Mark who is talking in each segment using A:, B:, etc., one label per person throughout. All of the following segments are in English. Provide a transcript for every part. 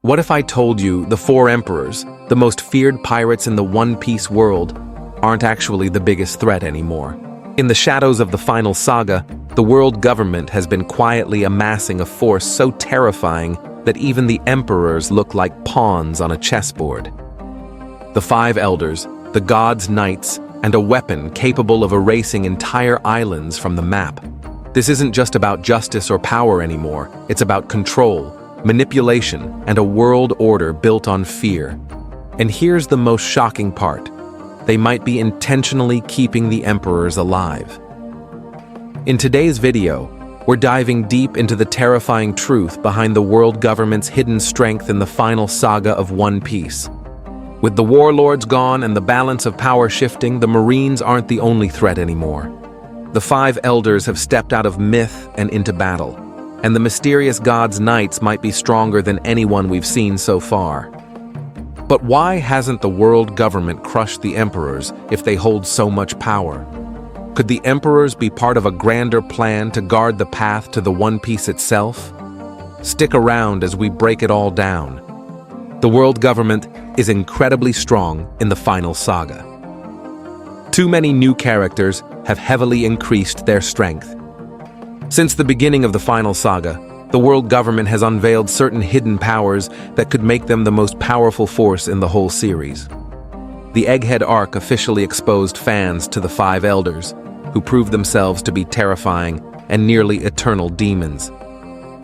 A: What if I told you the four emperors, the most feared pirates in the One Piece world, aren't actually the biggest threat anymore? In the shadows of the final saga, the world government has been quietly amassing a force so terrifying that even the emperors look like pawns on a chessboard. The five elders, the gods' knights, and a weapon capable of erasing entire islands from the map. This isn't just about justice or power anymore, it's about control, manipulation, and a world order built on fear. And here's the most shocking part. They might be intentionally keeping the emperors alive. In today's video, we're diving deep into the terrifying truth behind the world government's hidden strength in the final saga of One Piece. With the warlords gone and the balance of power shifting, the Marines aren't the only threat anymore. The five elders have stepped out of myth and into battle, and the mysterious gods' knights might be stronger than anyone we've seen so far. But why hasn't the world government crushed the emperors if they hold so much power? Could the emperors be part of a grander plan to guard the path to the One Piece itself? Stick around as we break it all down. The world government is incredibly strong in the final saga. Too many new characters have heavily increased their strength. Since the beginning of the final saga, the world government has unveiled certain hidden powers that could make them the most powerful force in the whole series. The Egghead arc officially exposed fans to the five elders, who proved themselves to be terrifying and nearly eternal demons.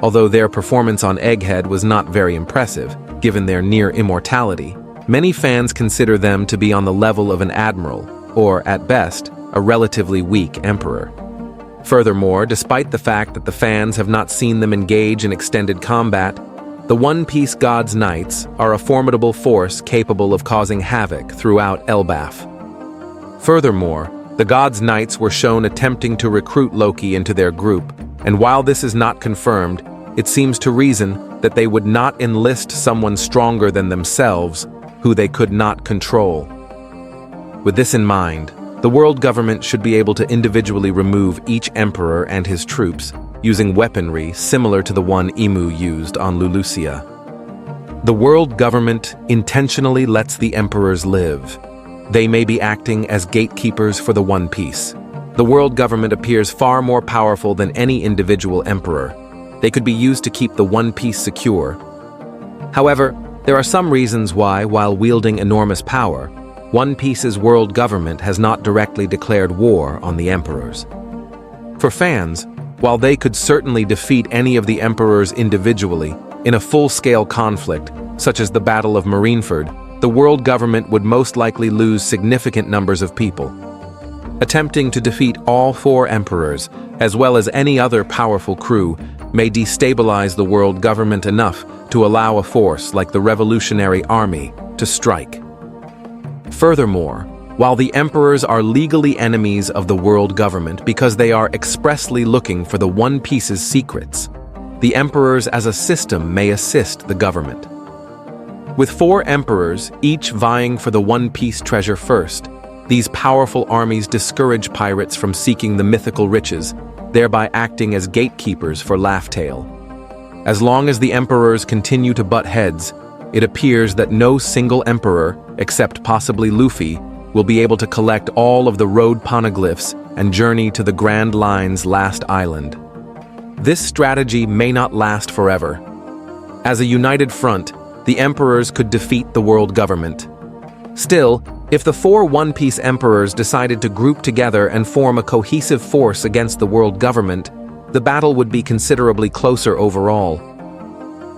A: Although their performance on Egghead was not very impressive, given their near immortality, many fans consider them to be on the level of an admiral, or, at best, a relatively weak emperor. Furthermore, despite the fact that the fans have not seen them engage in extended combat, the One Piece gods' knights are a formidable force capable of causing havoc throughout Elbaf. Furthermore, the gods' knights were shown attempting to recruit Loki into their group, and while this is not confirmed, it seems to reason that they would not enlist someone stronger than themselves, who they could not control. With this in mind, the world government should be able to individually remove each emperor and his troops, using weaponry similar to the one Emu used on Lulusia. The world government intentionally lets the emperors live. They may be acting as gatekeepers for the One Piece. The world government appears far more powerful than any individual emperor. They could be used to keep the One Piece secure. However, there are some reasons why, while wielding enormous power, One Piece's world government has not directly declared war on the emperors. For fans, while they could certainly defeat any of the emperors individually in a full-scale conflict, such as the Battle of Marineford, the world government would most likely lose significant numbers of people. Attempting to defeat all four emperors, as well as any other powerful crew, may destabilize the world government enough to allow a force like the Revolutionary Army to strike. Furthermore, while the emperors are legally enemies of the world government because they are expressly looking for the One Piece's secrets, the emperors as a system may assist the government. With four emperors, each vying for the One Piece treasure first, these powerful armies discourage pirates from seeking the mythical riches, thereby acting as gatekeepers for Laugh-Tale. As long as the emperors continue to butt heads, it appears that no single emperor, except possibly Luffy, will be able to collect all of the road poneglyphs and journey to the Grand Line's last island. This strategy may not last forever. As a united front, the emperors could defeat the world government. Still, if the four One Piece emperors decided to group together and form a cohesive force against the world government, the battle would be considerably closer overall.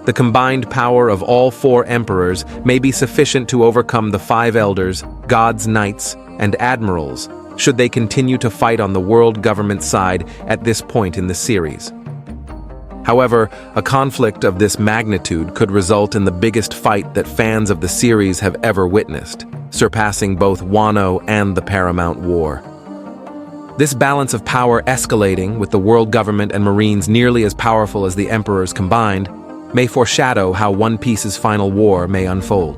A: The combined power of all four emperors may be sufficient to overcome the five elders, gods' knights, and admirals, should they continue to fight on the world government side at this point in the series. However, a conflict of this magnitude could result in the biggest fight that fans of the series have ever witnessed, surpassing both Wano and the Paramount War. This balance of power escalating, with the world government and Marines nearly as powerful as the emperors combined, may foreshadow how One Piece's final war may unfold.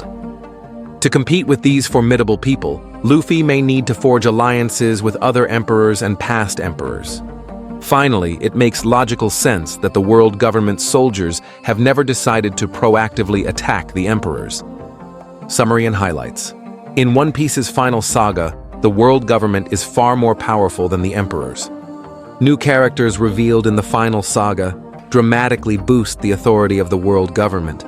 A: To compete with these formidable people, Luffy may need to forge alliances with other emperors and past emperors. Finally, it makes logical sense that the world government's soldiers have never decided to proactively attack the emperors. Summary and highlights. In One Piece's final saga, the world government is far more powerful than the emperors. New characters revealed in the final saga dramatically boost the authority of the world government.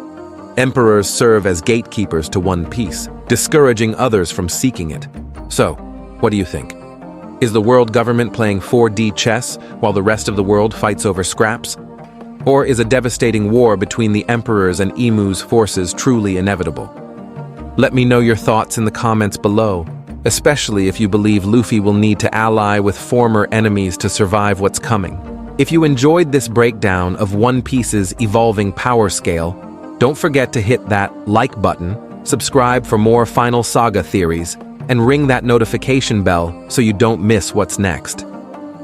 A: Emperors serve as gatekeepers to One Piece, discouraging others from seeking it. So, what do you think? Is the world government playing 4D chess while the rest of the world fights over scraps? Or is a devastating war between the emperors and Imu's forces truly inevitable? Let me know your thoughts in the comments below, especially if you believe Luffy will need to ally with former enemies to survive what's coming. If you enjoyed this breakdown of One Piece's evolving power scale, don't forget to hit that like button, subscribe for more Final Saga theories, and ring that notification bell so you don't miss what's next.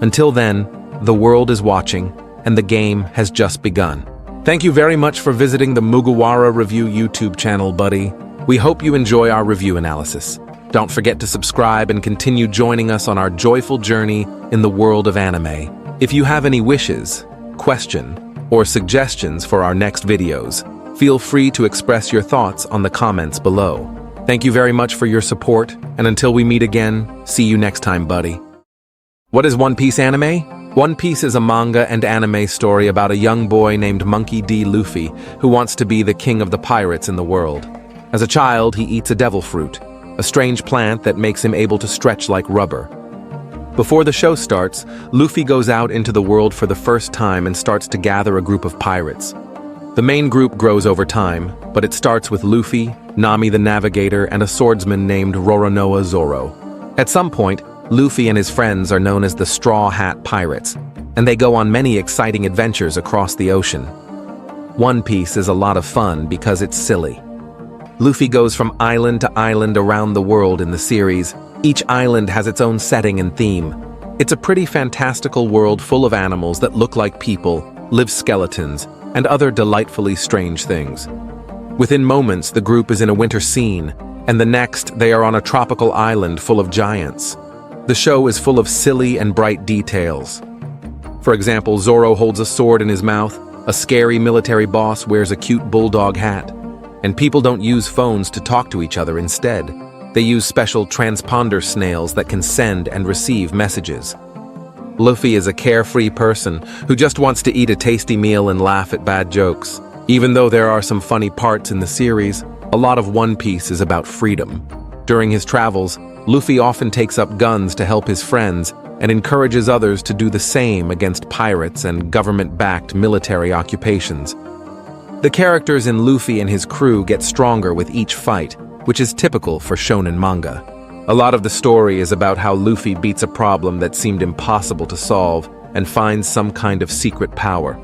A: Until then, the world is watching, and the game has just begun. Thank you very much for visiting the Mugiwara Review YouTube channel, buddy. We hope you enjoy our review analysis. Don't forget to subscribe and continue joining us on our joyful journey in the world of anime. If you have any wishes, question, or suggestions for our next videos, feel free to express your thoughts on the comments below. Thank you very much for your support, and until we meet again, see you next time, buddy. What is One Piece anime? One Piece is a manga and anime story about a young boy named Monkey D. Luffy who wants to be the king of the pirates in the world. As a child, he eats a devil fruit, a strange plant that makes him able to stretch like rubber. Before the show starts, Luffy goes out into the world for the first time and starts to gather a group of pirates. The main group grows over time, but it starts with Luffy, Nami the Navigator, and a swordsman named Roronoa Zoro. At some point, Luffy and his friends are known as the Straw Hat Pirates, and they go on many exciting adventures across the ocean. One Piece is a lot of fun because it's silly. Luffy goes from island to island around the world in the series. Each island has its own setting and theme. It's a pretty fantastical world full of animals that look like people, live skeletons, and other delightfully strange things. Within moments, the group is in a winter scene, and the next, they are on a tropical island full of giants. The show is full of silly and bright details. For example, Zoro holds a sword in his mouth, a scary military boss wears a cute bulldog hat, and people don't use phones to talk to each other instead. They use special transponder snails that can send and receive messages. Luffy is a carefree person who just wants to eat a tasty meal and laugh at bad jokes. Even though there are some funny parts in the series, a lot of One Piece is about freedom. During his travels, Luffy often takes up guns to help his friends and encourages others to do the same against pirates and government-backed military occupations. The characters in Luffy and his crew get stronger with each fight, which is typical for shonen manga. A lot of the story is about how Luffy beats a problem that seemed impossible to solve and finds some kind of secret power.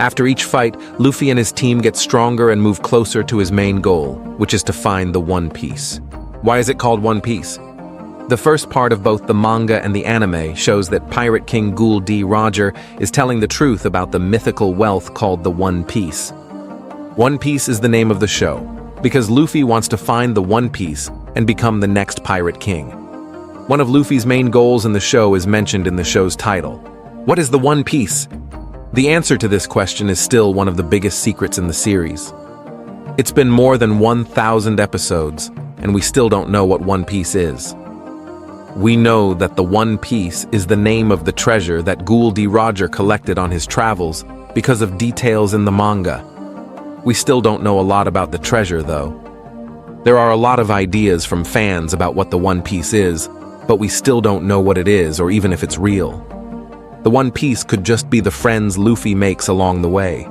A: After each fight, Luffy and his team get stronger and move closer to his main goal, which is to find the One Piece. Why is it called One Piece? The first part of both the manga and the anime shows that Pirate King Ghoul D. Roger is telling the truth about the mythical wealth called the One Piece. One Piece is the name of the show, because Luffy wants to find the One Piece and become the next Pirate King. One of Luffy's main goals in the show is mentioned in the show's title. What is the One Piece? The answer to this question is still one of the biggest secrets in the series. It's been more than 1,000 episodes, and we still don't know what One Piece is. We know that the One Piece is the name of the treasure that Ghoul D. Roger collected on his travels because of details in the manga. We still don't know a lot about the treasure, though. There are a lot of ideas from fans about what the One Piece is, but we still don't know what it is or even if it's real. The One Piece could just be the friends Luffy makes along the way.